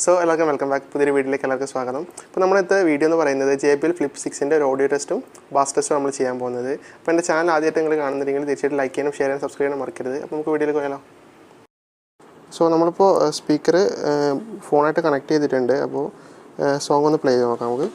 So എല്ലാവർക്കും welcome back. പുതിയൊരു വീഡിയോയിലേക്ക് എല്ലാവർക്കും സ്വാഗതം. അപ്പോൾ നമ്മളത്തെ വീഡിയോ എന്ന് പറയുന്നത് JBL Flip 6ൻ്റെ ഒരു ഓഡിയോ ടെസ്റ്റും ബാസ് ടെസ്റ്റും നമ്മൾ ചെയ്യാൻ പോകുന്നത്. അപ്പോൾ എൻ്റെ ചാനൽ ആദ്യമായിട്ട് നിങ്ങൾ കാണുന്നുണ്ടെങ്കിൽ തീർച്ചയായിട്ടും ലൈക്ക് ചെയ്യാനും ഷെയർ ചെയ്യാനും സബ്സ്ക്രൈബ് ചെയ്യാനും മറക്കരുത്. അപ്പോൾ നമുക്ക് വീഡിയോയിൽ പോയാലോ. സോ നമ്മളിപ്പോൾ സ്പീക്കർ ഫോണായിട്ട് കണക്ട് ചെയ്തിട്ടുണ്ട്. അപ്പോൾ സോങ് ഒന്ന് പ്ലേ ചെയ്ത് നോക്കാം നമുക്ക്.